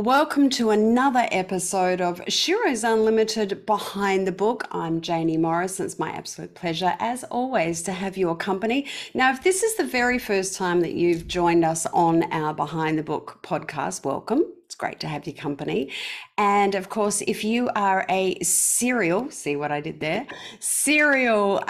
Well, welcome to another episode of Sheroes Unlimited Behind the Book. I'm Jaynie Morris, and it's my absolute pleasure, as always, to have your company. Now, if this is the very first time that you've joined us on our Behind the Book podcast, welcome. It's great to have your company. And of course, if you are a serial, see what I did there, serial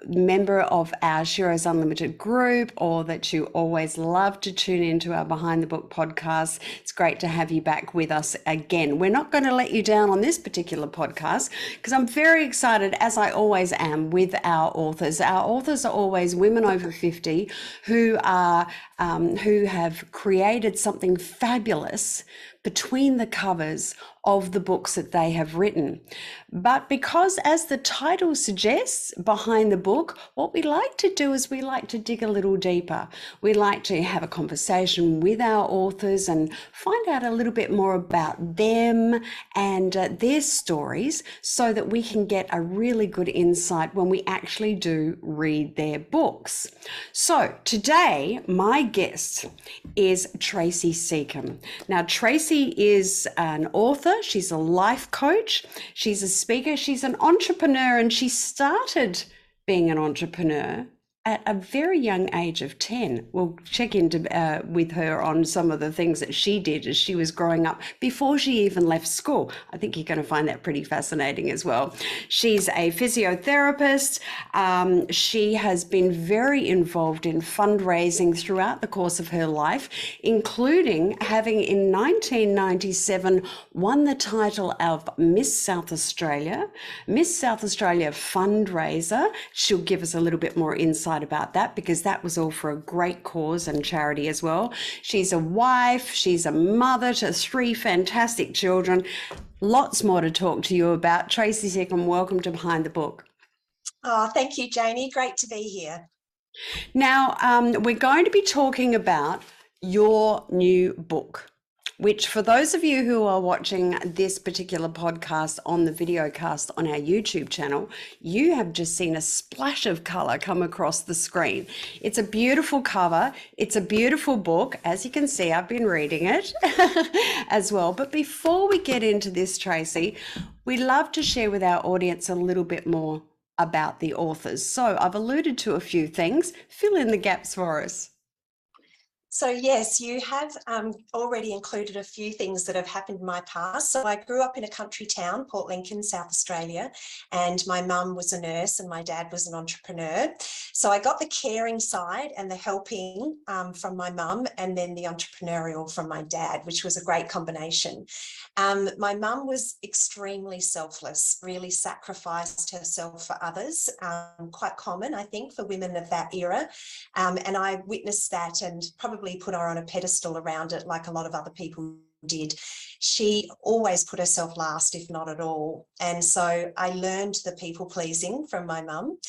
member of our Sheroes Unlimited group, or that you always love to tune into our Behind the Book podcast, it's great to have you back with us again. We're not going to let you down on this particular podcast because I'm very excited, as I always am, with our authors. Our authors are always women over 50 who have created something fabulous between the covers of the books that they have written. But because, as the title suggests, Behind the Book, what we like to do is we like to dig a little deeper. We like to have a conversation with our authors and find out a little bit more about them and their stories so that we can get a really good insight when we actually do read their books. So today, my guest is Tracy Secombe. Now, Tracy is an author, she's a life coach, she's a speaker, she's an entrepreneur, and she started being an entrepreneur at a very young age of 10. We'll check into with her on some of the things that she did as she was growing up before she even left school. I think you're going to find that pretty fascinating as well. She's a physiotherapist. She has been very involved in fundraising throughout the course of her life, including having in 1997 won the title of Miss South Australia fundraiser. She'll give us a little bit more insight about that because that was all for a great cause and charity as well. She's a wife, she's a mother to 3 fantastic children. Lots more to talk to you about. Tracy Secombe, welcome to Behind the Book. Oh, thank you, Jaynie. Great to be here. Now, we're going to be talking about your new book, which, for those of you who are watching this particular podcast on the video cast on our YouTube channel, you have just seen a splash of color come across the screen. It's a beautiful cover. It's a beautiful book. As you can see, I've been reading it as well. But before we get into this, Tracy, we love to share with our audience a little bit more about the authors. So I've alluded to a few things. Fill in the gaps for us. So yes, you have already included a few things that have happened in my past. So I grew up in a country town, Port Lincoln, South Australia, and my mum was a nurse and my dad was an entrepreneur. So I got the caring side and the helping from my mum, and then the entrepreneurial from my dad, which was a great combination. My mum was extremely selfless, really sacrificed herself for others, quite common, I think, for women of that era. And I witnessed that and probably put her on a pedestal around it like a lot of other people did. She always put herself last, if not at all. And so I learned the people pleasing from my mum.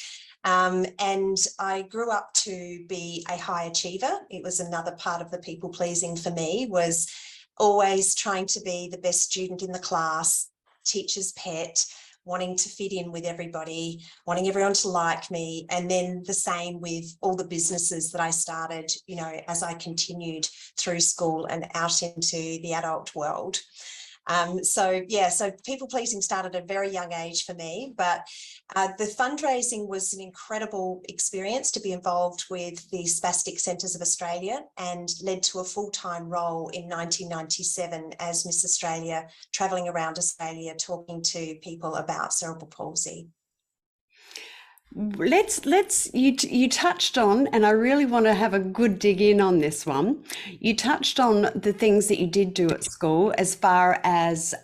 And I grew up to be a high achiever. It was another part of the people pleasing for me, was always trying to be the best student in the class, teacher's pet, wanting to fit in with everybody, wanting everyone to like me. And then the same with all the businesses that I started, you know, as I continued through school and out into the adult world. So people pleasing started at a very young age for me, but the fundraising was an incredible experience to be involved with the Spastic Centres of Australia, and led to a full-time role in 1997 as Miss Australia, travelling around Australia talking to people about cerebral palsy. You touched on, and I really want to have a good dig in on this one. You touched on the things that you did do at school as far as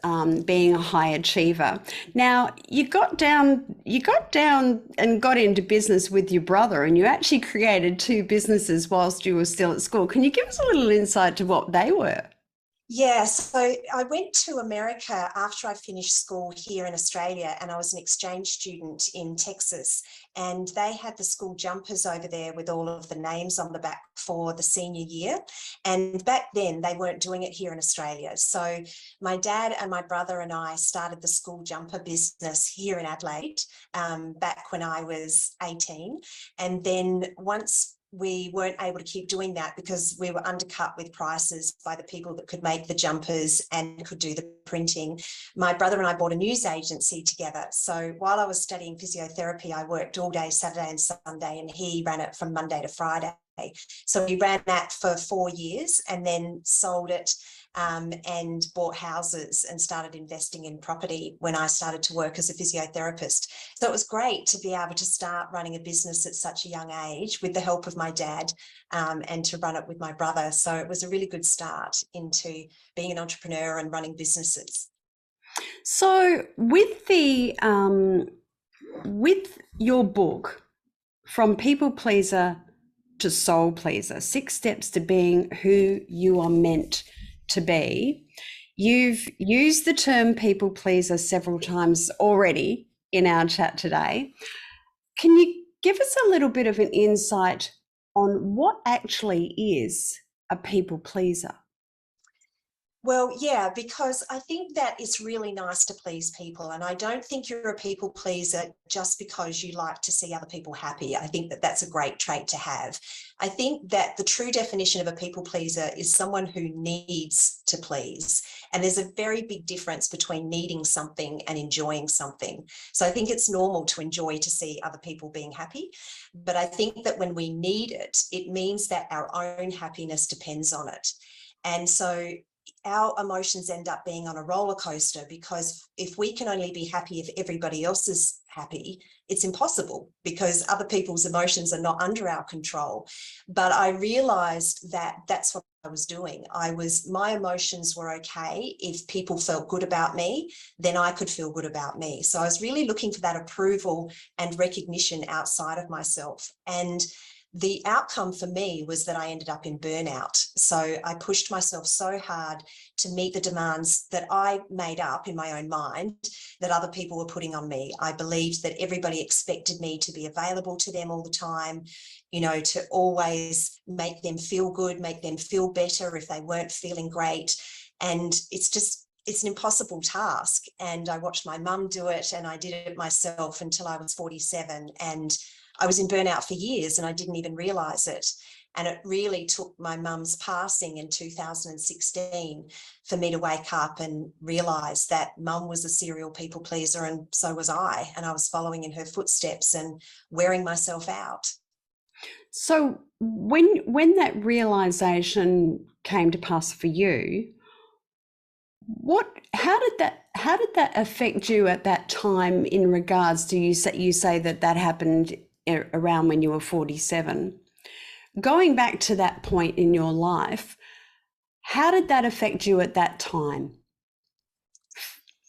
being a high achiever. Now, you got down and got into business with your brother, and you actually created 2 businesses whilst you were still at school. Can you give us a little insight to what they were? Yeah, so I went to America after I finished school here in Australia, and I was an exchange student in Texas, and they had the school jumpers over there with all of the names on the back for the senior year. And back then they weren't doing it here in Australia. So my dad and my brother and I started the school jumper business here in Adelaide back when I was 18. And then once we weren't able to keep doing that because we were undercut with prices by the people that could make the jumpers and could do the printing. My brother and I bought a news agency together. So while I was studying physiotherapy, I worked all day, Saturday and Sunday, and he ran it from Monday to Friday. So we ran that for 4 years and then sold it and bought houses and started investing in property when I started to work as a physiotherapist. So it was great to be able to start running a business at such a young age with the help of my dad and to run it with my brother. So it was a really good start into being an entrepreneur and running businesses. So with your book, From People Pleaser to Soul Pleaser, 6 Steps to Being Who You Are Meant to Be, you've used the term people pleaser several times already in our chat today. Can you give us a little bit of an insight on what actually is a people pleaser? Well, yeah, because I think that it's really nice to please people. And I don't think you're a people pleaser just because you like to see other people happy. I think that that's a great trait to have. I think that the true definition of a people pleaser is someone who needs to please. And there's a very big difference between needing something and enjoying something. So I think it's normal to enjoy to see other people being happy. But I think that when we need it, it means that our own happiness depends on it. And so our emotions end up being on a roller coaster, because if we can only be happy if everybody else is happy, it's impossible because other people's emotions are not under our control. But I realized that that's what I was doing. My emotions were okay. If people felt good about me, then I could feel good about me. So I was really looking for that approval and recognition outside of myself. And the outcome for me was that I ended up in burnout. So I pushed myself so hard to meet the demands that I made up in my own mind that other people were putting on me. I believed that everybody expected me to be available to them all the time, to always make them feel good, make them feel better if they weren't feeling great. And it's an impossible task. And I watched my mum do it, and I did it myself until I was 47. And I was in burnout for years and I didn't even realize it. And it really took my mum's passing in 2016 for me to wake up and realize that mum was a serial people pleaser, and so was I. And I was following in her footsteps and wearing myself out. So when that realization came to pass for you, how did that affect you at that time in regards to you say that happened around when you were 47? Going back to that point in your life, how did that affect you at that time?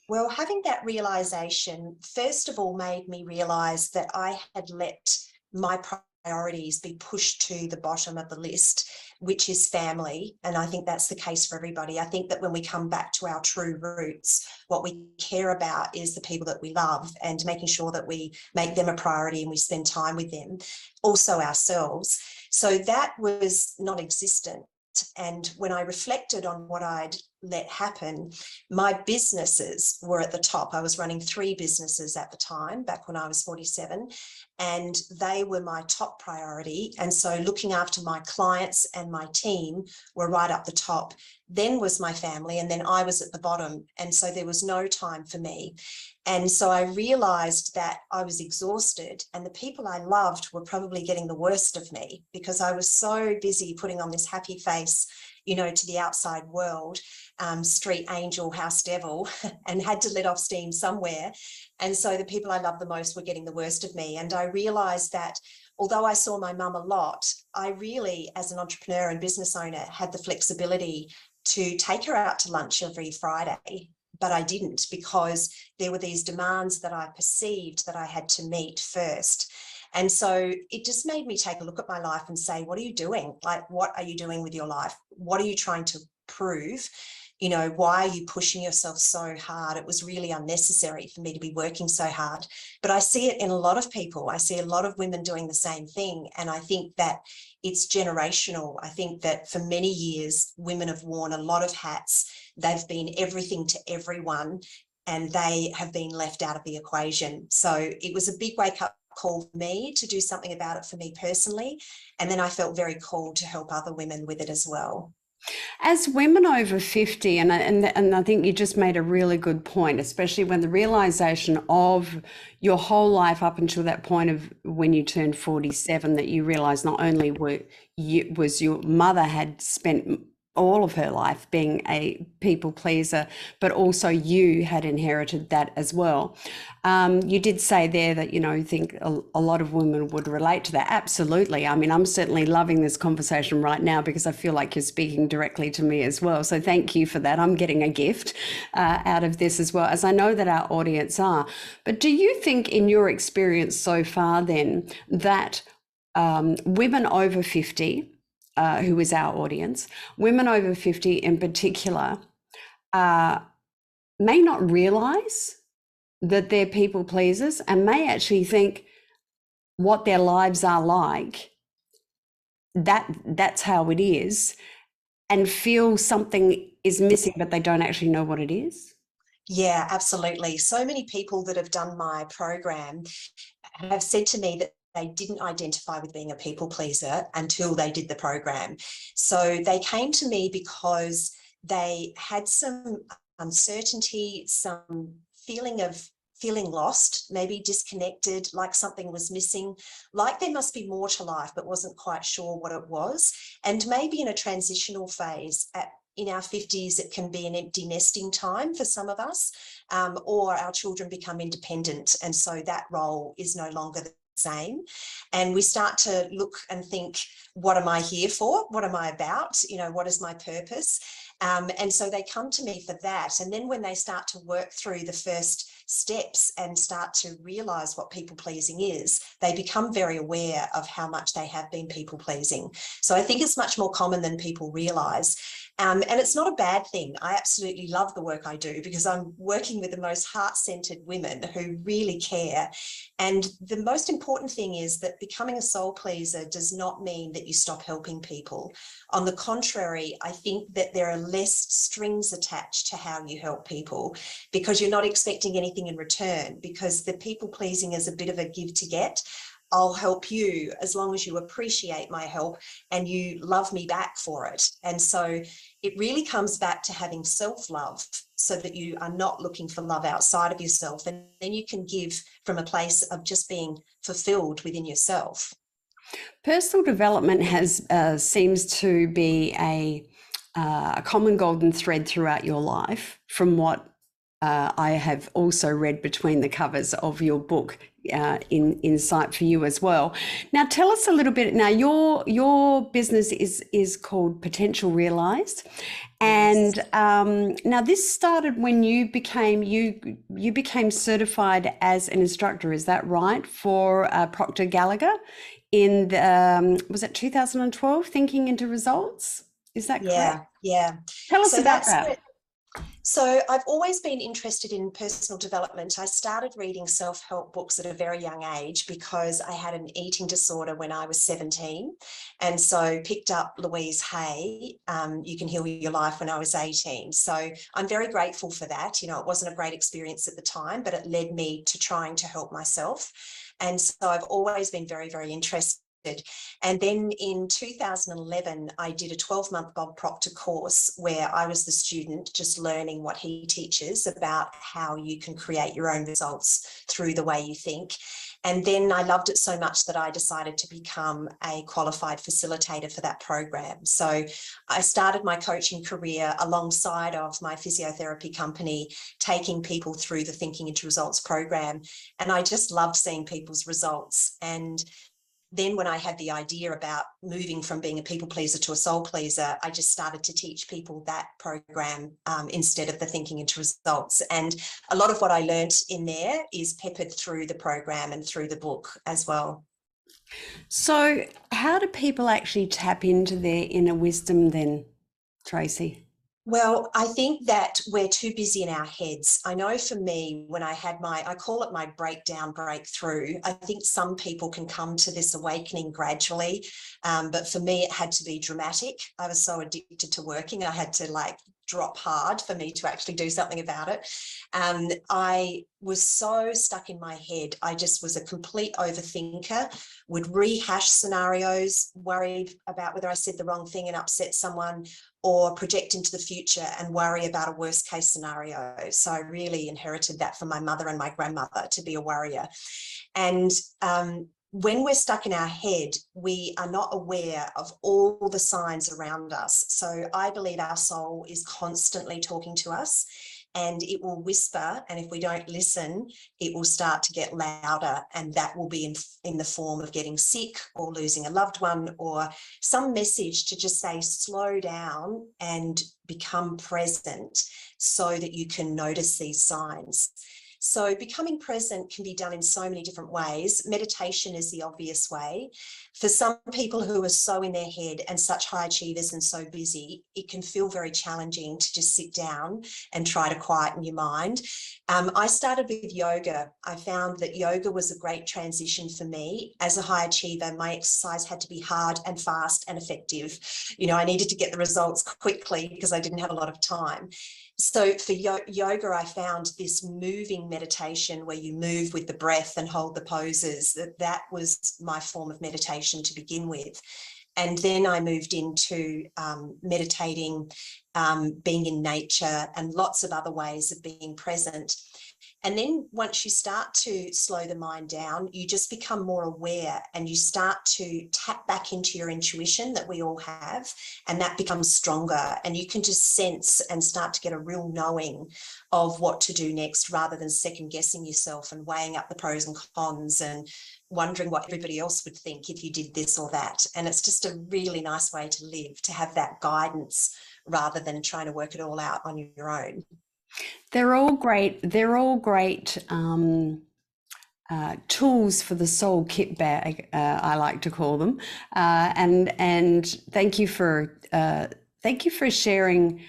Well, having that realization, first of all, made me realize that I had let my priorities be pushed to the bottom of the list, which is family. And I think that's the case for everybody. I think that when we come back to our true roots, what we care about is the people that we love, and making sure that we make them a priority and we spend time with them, also ourselves. So that was non-existent. And when I reflected on what I'd let happen, my businesses were at the top. I was running 3 businesses at the time, back when I was 47, and they were my top priority. And so looking after my clients and my team were right up the top. Then was my family, and then I was at the bottom. And so there was no time for me. And so I realized that I was exhausted, and the people I loved were probably getting the worst of me, because I was so busy putting on this happy face, to the outside world, street angel, house devil, and had to let off steam somewhere. And so the people I loved the most were getting the worst of me. And I realized that although I saw my mum a lot, I really, as an entrepreneur and business owner, had the flexibility to take her out to lunch every Friday. But I didn't, because there were these demands that I perceived that I had to meet first. And so it just made me take a look at my life and say, what are you doing? Like, what are you doing with your life? What are you trying to prove? Why are you pushing yourself so hard? It was really unnecessary for me to be working so hard. But I see it in a lot of people. I see a lot of women doing the same thing. And I think that it's generational. I think that for many years, women have worn a lot of hats. They've been everything to everyone, and they have been left out of the equation. So it was a big wake up call for me to do something about it for me personally. And then I felt very called to help other women with it as well. As women over 50, and I think you just made a really good point, especially when the realization of your whole life up until that point of when you turned 47, that you realize not only was your mother had spent all of her life being a people pleaser, but also you had inherited that as well. You did say there that, you think a lot of women would relate to that. Absolutely. I mean, I'm certainly loving this conversation right now because I feel like you're speaking directly to me as well. So thank you for that. I'm getting a gift out of this as well, as I know that our audience are. But do you think, in your experience so far then, that women over 50, who is our audience, women over 50 in particular, may not realize that they're people pleasers and may actually think what their lives are like, that's how it is, and feel something is missing, but they don't actually know what it is? Yeah, absolutely. So many people that have done my program have said to me that they didn't identify with being a people pleaser until they did the program. So they came to me because they had some uncertainty, some feeling lost, maybe disconnected, like something was missing, like there must be more to life, but wasn't quite sure what it was. And maybe in a transitional phase in our 50s, it can be an empty nesting time for some of us, or our children become independent. And so that role is no longer the same. And we start to look and think, what am I here for? What am I about? What is my purpose? And so they come to me for that. And then when they start to work through the first steps and start to realize what people pleasing is, they become very aware of how much they have been people pleasing. So I think it's much more common than people realize. And it's not a bad thing. I absolutely love the work I do because I'm working with the most heart-centered women who really care. And the most important thing is that becoming a soul pleaser does not mean that you stop helping people. On the contrary, I think that there are less strings attached to how you help people because you're not expecting anything in return, because the people pleasing is a bit of a give to get. I'll help you as long as you appreciate my help and you love me back for it. And so it really comes back to having self-love so that you are not looking for love outside of yourself. And then you can give from a place of just being fulfilled within yourself. Personal development seems to be a common golden thread throughout your life, from what I have also read between the covers of your book, in sight for you as well. Now, tell us a little bit. Now, your business is called Potential Realized, and now this started when you became certified as an instructor. Is that right, for Proctor Gallagher in the, was it 2012? Thinking into Results. Is that correct? Yeah. Tell us about that. So I've always been interested in personal development. I started reading self-help books at a very young age because I had an eating disorder when I was 17. And so picked up Louise Hay, You Can Heal Your Life, when I was 18. So I'm very grateful for that. It wasn't a great experience at the time, but it led me to trying to help myself. And so I've always been very, very interested. And then in 2011, I did a 12-month Bob Proctor course where I was the student just learning what he teaches about how you can create your own results through the way you think. And then I loved it so much that I decided to become a qualified facilitator for that program. So I started my coaching career alongside of my physiotherapy company, taking people through the Thinking into Results program. And I just loved seeing people's results. And then when I had the idea about moving from being a people pleaser to a soul pleaser, I just started to teach people that program instead of the Thinking into Results. And a lot of what I learned in there is peppered through the program and through the book as well. So how do people actually tap into their inner wisdom then, Tracy? Well, I think that we're too busy in our heads. I know for me, when I had I call it my breakdown, breakthrough. I think some people can come to this awakening gradually. But for me, it had to be dramatic. I was so addicted to working. I had to drop hard for me to actually do something about it. I was so stuck in my head. I just was a complete overthinker, would rehash scenarios, worry about whether I said the wrong thing and upset someone, or project into the future and worry about a worst case scenario. So I really inherited that from my mother and my grandmother, to be a worrier. And when we're stuck in our head, we are not aware of all the signs around us. So I believe our soul is constantly talking to us, and it will whisper. And if we don't listen, it will start to get louder. And that will be in the form of getting sick or losing a loved one, or some message to just say, slow down and become present, so that you can notice these signs. So becoming present can be done in so many different ways. Meditation is the obvious way. For some people who are so in their head and such high achievers and so busy, it can feel very challenging to just sit down and try to quieten your mind. I started with yoga. I found that yoga was a great transition for me. As a high achiever, my exercise had to be hard and fast and effective. You know, I needed to get the results quickly because I didn't have a lot of time. So for yoga, I found this moving meditation where you move with the breath and hold the poses. That was my form of meditation to begin with. And then I moved into meditating, being in nature, and lots of other ways of being present. And then once you start to slow the mind down, you just become more aware, and you start to tap back into your intuition that we all have, and that becomes stronger, and you can just sense and start to get a real knowing of what to do next, rather than second guessing yourself and weighing up the pros and cons and wondering what everybody else would think if you did this or that. And it's just a really nice way to live, to have that guidance rather than trying to work it all out on your own. They're all great. They're all great tools for the soul kit bag. I like to call them. And thank you for sharing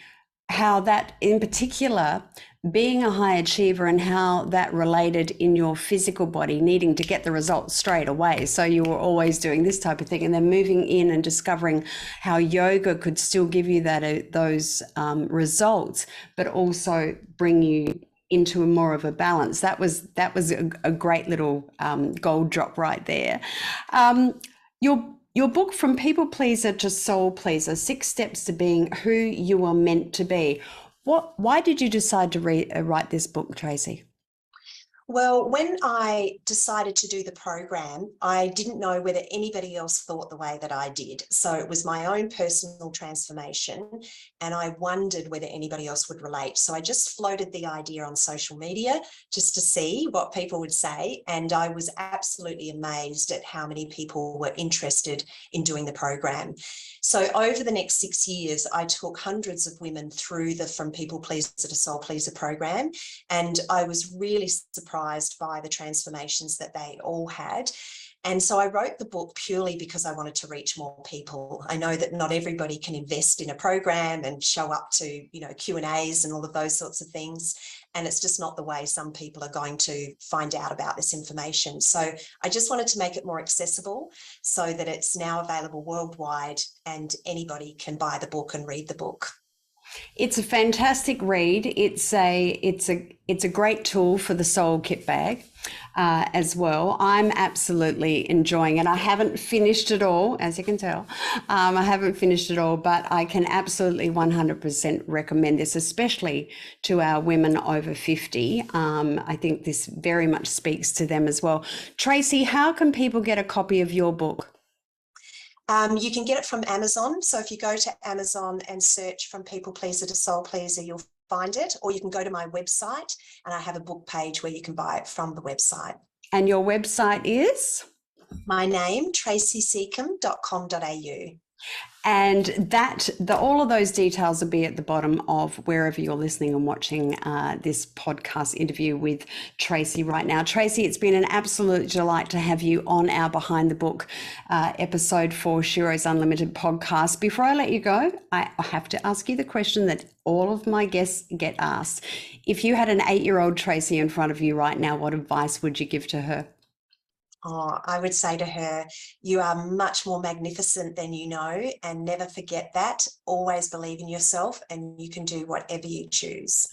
how that, in particular, being a high achiever, and how that related in your physical body, needing to get the results straight away. So you were always doing this type of thing, and then moving in and discovering how yoga could still give you those results, but also bring you into more of a balance. That was a great little gold drop right there. Your book, From People Pleaser to Soul Pleaser, 6 Steps to Being Who You Are Meant to Be. Why did you decide to write this book, Tracy? Well, when I decided to do the program, I didn't know whether anybody else thought the way that I did. So it was my own personal transformation, and I wondered whether anybody else would relate. So I just floated the idea on social media just to see what people would say. And I was absolutely amazed at how many people were interested in doing the program. So over the next 6 years, I took hundreds of women through the From People Pleaser to Soul Pleaser program, and I was really surprised by the transformations that they all had. And so I wrote the book purely because I wanted to reach more people. I know that not everybody can invest in a program and show up to, Q&As and all of those sorts of things. And it's just not the way some people are going to find out about this information. So I just wanted to make it more accessible, so that it's now available worldwide and anybody can buy the book and read the book. It's a fantastic read. It's a great tool for the soul kit bag as well. I'm absolutely enjoying it. I haven't finished it all, as you can tell. I haven't finished it all, but I can absolutely 100% recommend this, especially to our women over 50. I think this very much speaks to them as well. Tracy, how can people get a copy of your book? You can get it from Amazon. So if you go to Amazon and search From People Pleaser to Soul Pleaser, you'll find it. Or you can go to my website, and I have a book page where you can buy it from the website. And your website is? My name, tracysecombe.com.au. And all of those details will be at the bottom of wherever you're listening and watching this podcast interview with Tracy right now. Tracy, it's been an absolute delight to have you on our Behind the Book episode for Sheroes Unlimited podcast. Before I let you go, I have to ask you the question that all of my guests get asked. If you had an 8-year-old Tracy in front of you right now, what advice would you give to her? Oh, I would say to her, you are much more magnificent than you know, and never forget that. Always believe in yourself, and you can do whatever you choose.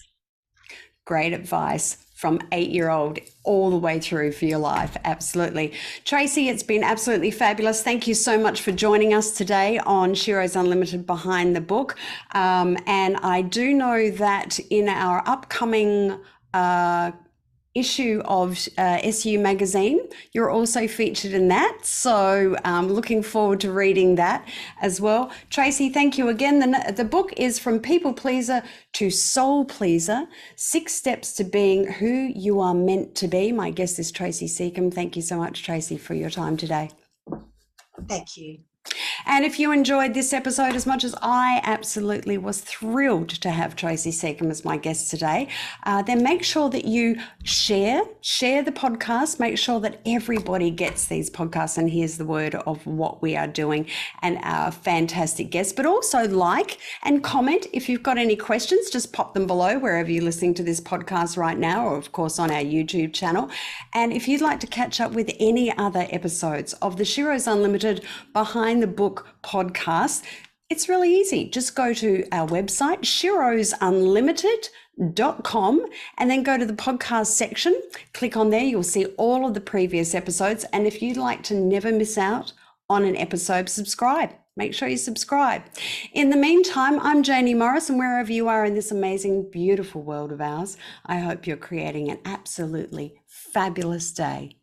Great advice from 8-year-old all the way through for your life. Absolutely. Tracy, it's been absolutely fabulous. Thank you so much for joining us today on Sheroes Unlimited Behind the Book. And I do know that in our upcoming issue of SU magazine, you're also featured in that, so looking forward to reading that as well. Tracy, thank you again. The book is From People Pleaser to Soul Pleaser, 6 Steps to Being Who You Are Meant to Be. My guest is Tracy Secombe. Thank you so much, Tracy, for your time today. Thank you. And if you enjoyed this episode as much as I absolutely was thrilled to have Tracy Secombe as my guest today, then make sure that you share the podcast. Make sure that everybody gets these podcasts and hears the word of what we are doing and our fantastic guests. But also like and comment. If you've got any questions, just pop them below wherever you're listening to this podcast right now, or of course on our YouTube channel. And if you'd like to catch up with any other episodes of the Sheroes Unlimited Behind the Book podcast, it's really easy. Just go to our website, SheroesUnlimited.com, and then go to the podcast section. Click on there. You'll see all of the previous episodes. And if you'd like to never miss out on an episode, subscribe. Make sure you subscribe. In the meantime, I'm Jaynie Morris, and wherever you are in this amazing, beautiful world of ours, I hope you're creating an absolutely fabulous day.